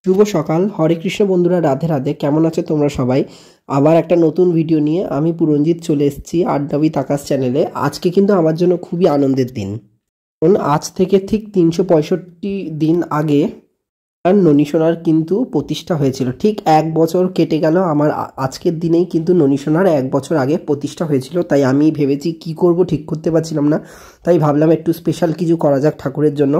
শুভ সকাল। হরে কৃষ্ণ বন্ধুরা, রাধে রাধে। কেমন আছো তোমরা সবাই? আবার একটা নতুন ভিডিও নিয়ে আমি পুরঞ্জিত চলে এসেছি আড্ডা উইথ আকাশ চ্যানেলে। আজকে কিন্তু আমার জন্য খুবই আনন্দের দিন, কারণ আজ থেকে ঠিক 365 দিন আগে আর ননী সোনার কিন্তু প্রতিষ্ঠা হয়েছিল। ঠিক 1 বছর কেটে গেল আমার আজকের দিনেই কিন্তু ননী সোনার 1 বছর আগে প্রতিষ্ঠা হয়েছিল। তাই আমি ভেবেছি কি করব, ঠিক করতে পারছিলাম না। তাই ভাবলাম একটু স্পেশাল কিছু করা যাক ঠাকুরের জন্য।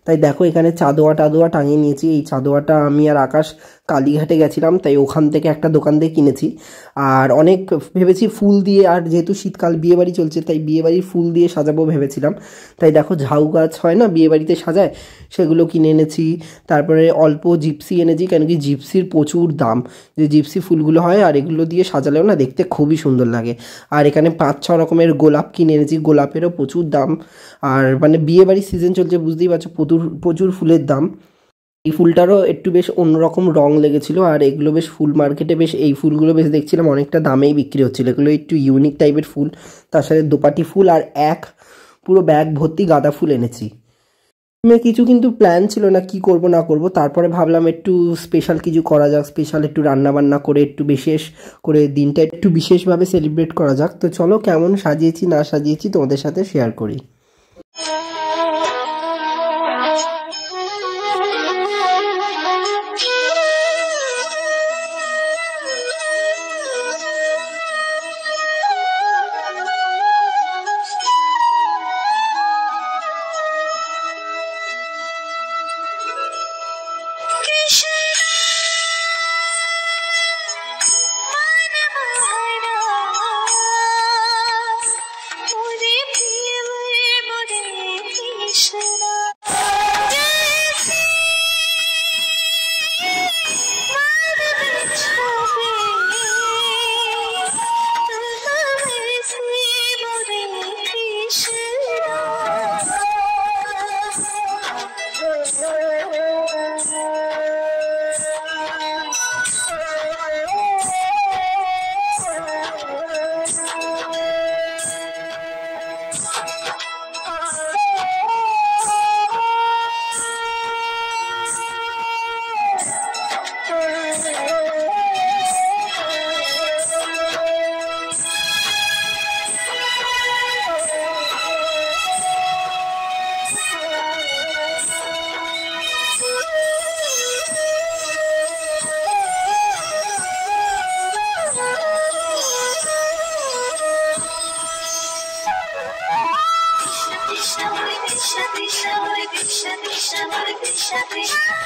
তাই দেখো এখানে চাঁদোয়া টাদোয়া টাঙিয়ে নিয়েছি। এই চাঁদোয়াটা আমি আর আকাশ কালীঘাটে গেছিলাম, তাই ওখান থেকে একটা দোকান থেকে কিনেছি। আর অনেক ভেবেছি ফুল দিয়ে, আর যেহেতু শীতকাল বিয়েবাড়ি চলছে তাই বিয়েবাড়ির ফুল দিয়ে সাজাবো ভেবেছিলাম। তাই দেখো ঝাউ গাছ হয় না বিয়েবাড়িতে সাজায়, সেগুলো কিনে এনেছি। তারপরে অল্প জিপসি এনেছি, কেন কি জিপসির প্রচুর দাম। যে জিপসি ফুলগুলো হয় আর এগুলো দিয়ে সাজালেও না দেখতে খুবই সুন্দর লাগে। আর এখানে 5-6 রকমের গোলাপ কিনে এনেছি, গোলাপেরও প্রচুর দাম। আর মানে বিয়েবাড়ির সিজন চলছে, বুঝতেই পারছো, প্রচুর ফুলের দাম। এই ফুলটারও একটু বেশ অন্যরকম রং লেগেছিল। আর এগুলো বেশ ফুল মার্কেটে বেশ, এই ফুলগুলো বেশ দেখছিলাম অনেকটা দামেই বিক্রি হচ্ছিলো। এগুলো একটু ইউনিক টাইপের ফুল, তার সাথে দোপাটি ফুল আর পুরো ব্যাগ ভর্তি গাঁদা ফুল এনেছি। কিছু কিন্তু প্ল্যান ছিল না কি করব না করব, তারপরে ভাবলাম একটু স্পেশাল কিছু করা যাক, স্পেশাল একটু রান্না বান্না করে একটু বিশেষ করে দিনটা একটু বিশেষভাবে সেলিব্রেট করা যাক। তো চলো কেমন সাজিয়েছি না সাজিয়েছি তোমাদের সাথে শেয়ার করি।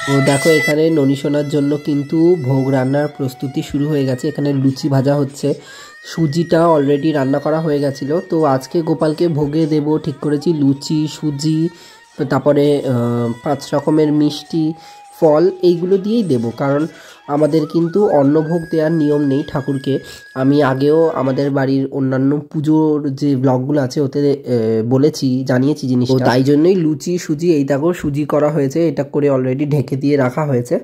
তো দেখো এখানে ননী সোনার জন্য কিন্তু ভোগ রান্নার প্রস্তুতি শুরু হয়ে গেছে। এখানে লুচি ভাজা হচ্ছে, সুজিটা অলরেডি রান্না করা হয়ে গেছিলো। তো আজকে গোপালকে ভোগে দেব ঠিক করেছি লুচি, সুজি, তারপরে 5 রকমের মিষ্টি, ফল, এইগুলো দিয়েই দেব। কারণ আমাদের কিন্তু অন্নভোগ দেওয়ার নিয়ম নেই ঠাকুরকে। আমি আগেও আমাদের বাড়ির অন্যান্য পুজোর যে ব্লগগুলো আছে ওতে জানিয়েছি জিনিসটা। তাই জন্যই লুচি সুজি, এই দেখো সুজি করা হয়েছে, এটা করে অলরেডি ঢেকে দিয়ে রাখা হয়েছে।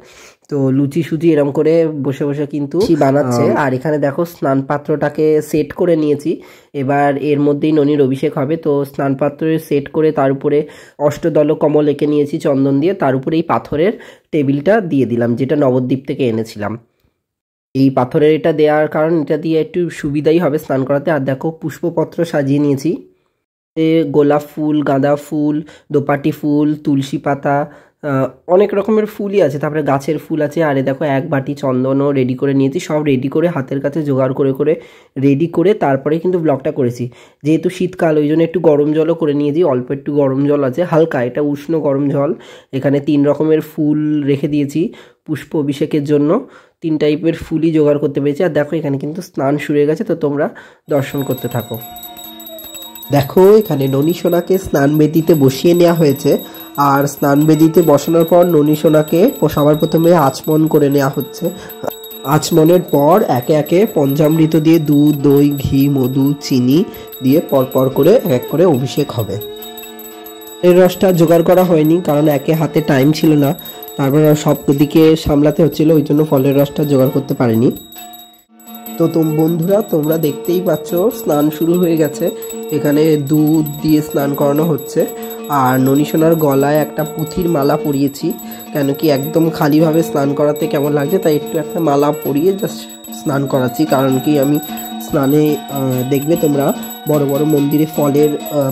তো লুচি সুজি এরম করে বসে বসে কিন্তু বানাচ্ছে। আর এখানে দেখো স্নান পাত্রটাকে সেট করে নিয়েছি। এবার এর মধ্যেই ননীর অভিষেক হবে। তো স্নান পাত্রে সেট করে তার উপরে অষ্টদল কমল এঁকে নিয়েছি চন্দন দিয়ে। তার উপরে এই পাথরের টেবিলটা দিয়ে দিলাম, যেটা নবদ্বীপ থেকে এনেছিলাম। এই পাথরের এটা দেওয়ার কারণ এটা দিয়ে একটু সুবিধাই হবে স্নান করাতে। আর দেখো পুষ্পপত্র সাজিয়ে নিয়েছি, গোলাপ ফুল, গাঁদা ফুল, দোপাটি ফুল, তুলসী পাতা, অনেক রকমের ফুলই আছে। তারপরে গাছের ফুল আছে। আর দেখো 1 বাটি চন্দনও রেডি করে নিয়েছি। সব রেডি করে হাতের কাছে জোগাড় করে রেডি করে তারপরে কিন্তু ব্লগটা করেছি। যেহেতু শীতকাল ওই জন্য একটু গরম জলও করে নিয়েছি। অল্প একটু গরম জল আছে, হালকা, এটা উষ্ণ গরম জল। এখানে 3 রকমের ফুল রেখে দিয়েছি পুষ্প অভিষেকের জন্য। 3 টাইপের ফুলই জোগাড় করতে পেরেছি। আর দেখো এখানে কিন্তু স্নান শুরু হয়ে গেছে, তো তোমরা দর্শন করতে থাকো। দেখো এখানে ননী সোনাকে স্নান বেদিতে বসিয়ে নেওয়া হয়েছে। আর স্নান বেদিতে বসানোর পর ননী সোনাকে সবার প্রথমে আচমন করে নেওয়া হচ্ছে। আচমনের পর একে একে পঞ্চামৃত দিয়ে দুধ, দই, ঘি, মধু, চিনি দিয়ে পরপর করে এক করে অভিষেক হবে। এর রসটা জোগাড় করা হয়নি, কারণ একে হাতে টাইম ছিল না, তারপর সব দিকে সামলাতে হচ্ছিল, ওই জন্য ফলের রসটা জোগাড় করতে পারিনি। তো বন্ধুরা তোমরা দেখতেই পাচ্ছ স্নান শুরু হয়ে গেছে। এখানে দুধ দিয়ে স্নান করানো হচ্ছে। আর ননীশোনার গলায় একটা পুঁথির মালা পরিয়েছি, কেন কি একদম খালিভাবে স্নান করাতে কেমন লাগছে, তাই একটু একটা মালা পরিয়ে জাস্ট স্নান করাচ্ছি। কারণ কি আমি স্নানে দেখবে তোমরা বড় বড় মন্দিরে ফলের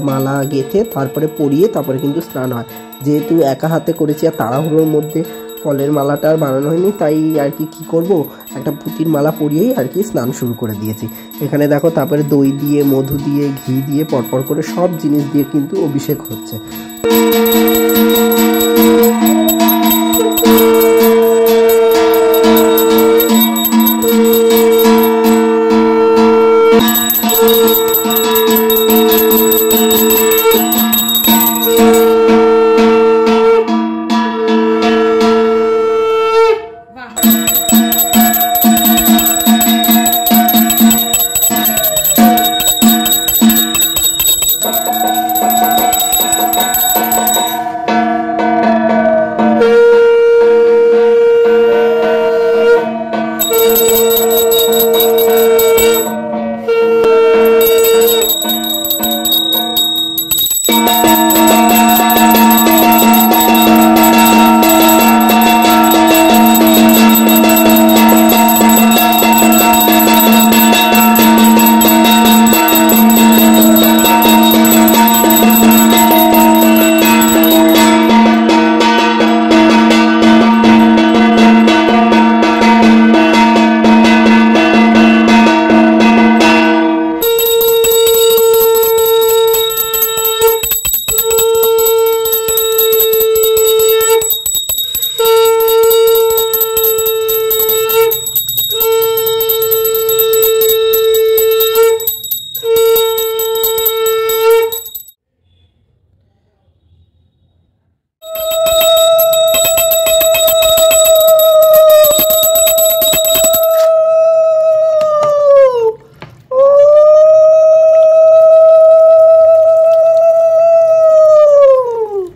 মালা গেঁথে তারপরে পরিয়ে তারপরে কিন্তু স্নান হয়। যেহেতু একা হাতে করেছি আর তাড়াহুড়োর মধ্যে ফলের মালাটা আর বানানো হয়নি, তাই আর কি করব, একটা পুঁতির মালা পরিয়েই আর কি স্নান শুরু করে দিয়েছি। এখানে দেখো তারপরে দই দিয়ে, মধু দিয়ে, ঘি দিয়ে পরপর করে সব জিনিস দিয়ে কিন্তু অভিষেক হচ্ছে।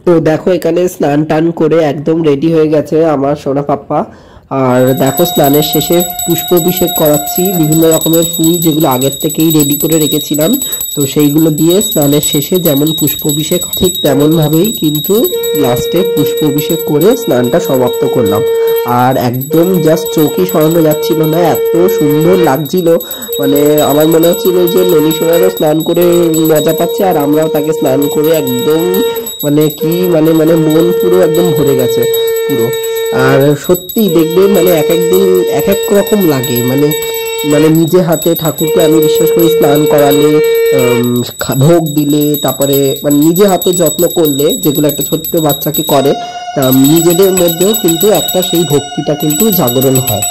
তো দেখো এখানে স্নান টান করে একদম রেডি হয়ে গেছে আমার সোনা পাপ্পা। আর দেখো স্নানের শেষে পুষ্পাভিষেক করাচ্ছি, বিভিন্ন রকমের ফুল যেগুলো আগের থেকেই রেডি করে রেখেছিলাম, তো সেইগুলো দিয়ে স্নানের শেষে যেমন পুষ্পাভিষেক ঠিক তেমন ভাবেই কিন্তু লাস্টে পুষ্পাভিষেক করে স্নানটা সমাপ্ত করলাম। আর একদম জাস্ট চোখই সরানো যাচ্ছিল না, এত সুন্দর লাগছিল। মানে আমার মনে হচ্ছিল যে ননীশোনারও স্নান করে মজা পাচ্ছে আর আমরাও তাকে স্নান করে একদম মানে কি মানে মানে মন পুরো একদম ভরে গেছে পুরো। আর সত্যি দেখবে মানে এক একদিন এক এক রকম লাগে, মানে মানে নিজে হাতে ঠাকুরকে আমি বিশ্বাস করি স্নান করালে, ভোগ দিলে, তারপরে মানে নিজে হাতে যত্ন করলে, যেগুলো একটা ছোট্ট বাচ্চাকে করে, নিজেদের মধ্যেও কিন্তু একটা সেই ভক্তিটা কিন্তু জাগরণ হয়।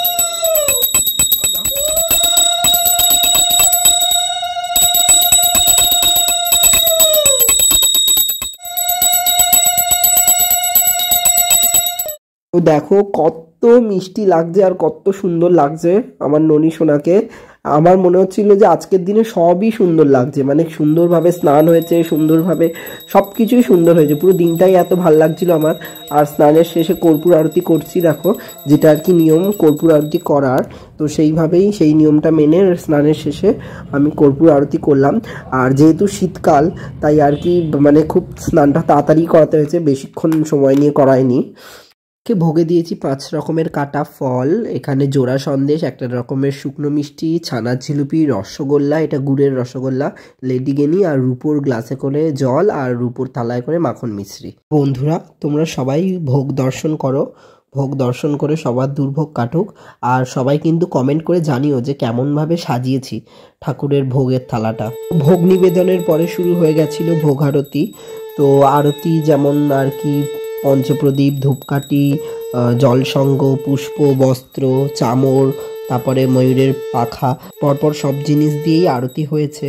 তো দেখো কত মিষ্টি লাগছে আর কত সুন্দর লাগছে আমার ননীশোনাকে। আমার মনে হচ্ছিল যে আজকের দিনে সবই সুন্দর লাগছে, মানে সুন্দরভাবে স্নান হয়েছে, সুন্দরভাবে সব কিছুই সুন্দর হয়েছে, পুরো দিনটাই এত ভালো লাগছিল আমার। আর স্নানের শেষে কর্পূর আরতি করছি দেখো, যেটা আর কি নিয়ম কর্পূর আরতি করার, তো সেইভাবেই সেই নিয়মটা মেনে স্নানের শেষে আমি কর্পূর আরতি করলাম। আর যেহেতু শীতকাল তাই আর কি মানে খুব স্নানটা তাড়াতাড়ি করাতে হয়েছে, বেশিক্ষণ সময় নিয়ে করায়নি। কে ভোগে দিয়েছি 5 রকমের কাটা ফল, এখানে জোড়া সন্দেশ, একটা রকমের শুকনো মিষ্টি, ছানার জিলিপি, রসগোল্লা, এটা গুড়ের রসগোল্লা, লেডিকেনি, আর রূপোর গ্লাসে করে জল, আর রূপোর থালায় করে মাখন মিশ্রি। বন্ধুরা তোমরা সবাই ভোগ দর্শন করো, ভোগ দর্শন করে সবার দুর্ভোগ কাটুক। আর সবাই কিন্তু কমেন্ট করে জানিও যে কেমনভাবে সাজিয়েছি ঠাকুরের ভোগের থালাটা। ভোগ নিবেদনের পরে শুরু হয়ে গেছিল ভোগ আরতি। তো আরতি যেমন আর কি পঞ্চপ্রদীপ, ধূপকাঠি, জলসঙ্গ, পুষ্প, বস্ত্র, চামর, তারপরে ময়ূরের পাখা, পরপর সব জিনিস দিয়েই আরতি হয়েছে।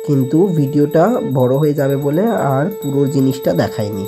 কিন্তু ভিডিওটা বড় হয়ে যাবে বলে আর পুরো জিনিসটা দেখাইনি।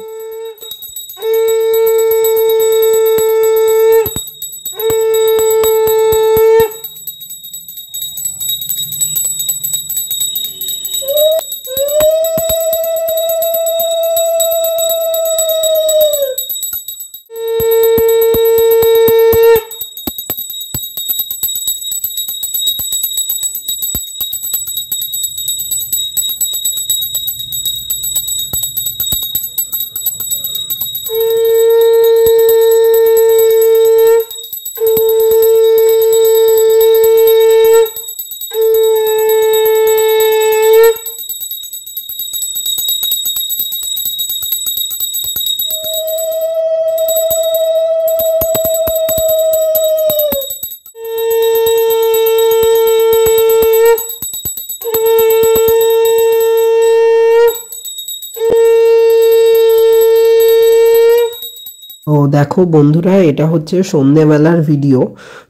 তো দেখো বন্ধুরা, এটা হচ্ছে সন্ধেবেলার ভিডিও।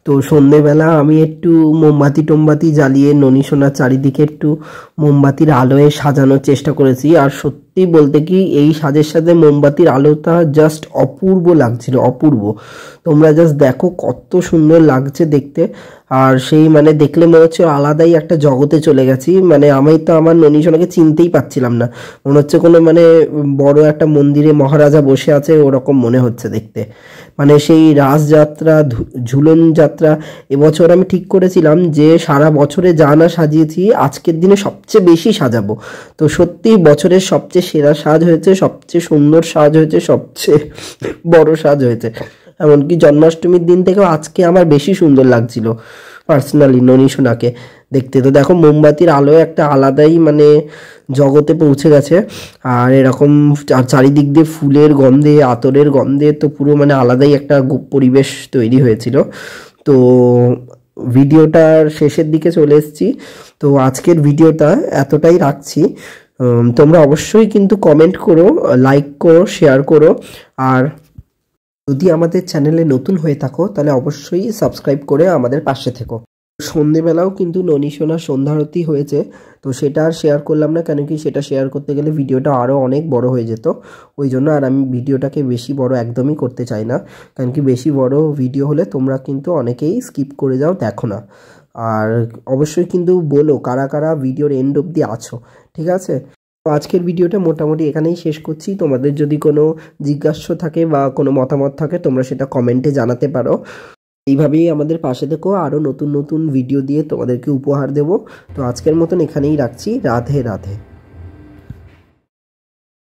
তো সন্ধেবেলা আমি একটু মোমবাতি টোমবাতি জ্বালিয়ে ননী সোনার চারিদিকে একটু মোমবাতির আলোয় সাজানোর চেষ্টা করেছি। আর সত্যি বলতে কি, এই সাজের সাথে মোমবাতির আলোটা জাস্ট অপূর্ব লাগছিল, অপূর্ব। তোমরা জাস্ট দেখো কত সুন্দর লাগছে দেখতে। আর সেই মানে দেখলে মনে হচ্ছে আলাদাই একটা জগতে চলে গেছি। মানে আমি তো আমার ননী সোনাকে চিনতেই পাচ্ছিলাম না, মনে হচ্ছে কোনো মানে বড় একটা মন্দিরে মহারাজা বসে আছে ওরকম মনে হচ্ছে দেখতে। মানে সেই রাসযাত্রা, ঝুলন যাত্রা এবছর আমি ঠিক করেছিলাম যে সারা বছরে যা না সাজিয়েছি আজকের দিনে সবচেয়ে বেশি সাজাবো। তো সত্যি বছরের সবচেয়ে সেরা সাজ হয়েছে, সবচেয়ে সুন্দর সাজ হয়েছে, সবচেয়ে বড় সাজ হয়েছে। এমনকি জন্মাষ্টমীর দিন থেকেও আজকে আমার বেশি সুন্দর লাগছিল পার্সোনালি ননী সোনাকে দেখতে। তো দেখো মোমবাতির আলোয় একটা আলাদাই মানে জগতে পৌঁছে গেছে। আর এরকম চারিদিক দিয়ে ফুলের গন্ধে, আতরের গন্ধে তো পুরো মানে আলাদাই একটা পরিবেশ তৈরি হয়েছিল। তো ভিডিওটার শেষের দিকে চলে এসেছি। তো আজকের ভিডিওটা এতটাই রাখছি। তোমরা অবশ্যই কিন্তু কমেন্ট করো, লাইক করো, শেয়ার করো। আর যদি আমাদের চ্যানেলে নতুন হয়ে থাকো তাহলে অবশ্যই সাবস্ক্রাইব করে আমাদের পাশে থেকো। সন্ধেবেলাও কিন্তু ননী সোনার সন্ধ্যারতি হয়েছে, তো সেটা আর শেয়ার করলাম না, কেন কি সেটা শেয়ার করতে গেলে ভিডিওটা আরও অনেক বড় হয়ে যেত। ওই জন্য আর আমি ভিডিওটাকে বেশি বড় একদমই করতে চাই না, কারণ কি বেশি বড় ভিডিও হলে তোমরা কিন্তু অনেকেই স্কিপ করে যাও, দেখো না। আর অবশ্যই কিন্তু বলো কারা কারা ভিডিওর এন্ড অবধি আছো, ঠিক আছে? তো আজকের ভিডিওটা মোটামুটি এখানেই শেষ করছি। তোমাদের যদি কোনো জিজ্ঞাসা থাকে বা কোনো মতামত থাকে তোমরা সেটা কমেন্টে জানাতে পারো। এইভাবেই আমাদের পাশে থেকো, আরও নতুন নতুন ভিডিও দিয়ে তোমাদেরকে উপহার দেব। তো আজকের মতন এখানেই রাখছি। রাধে রাধে।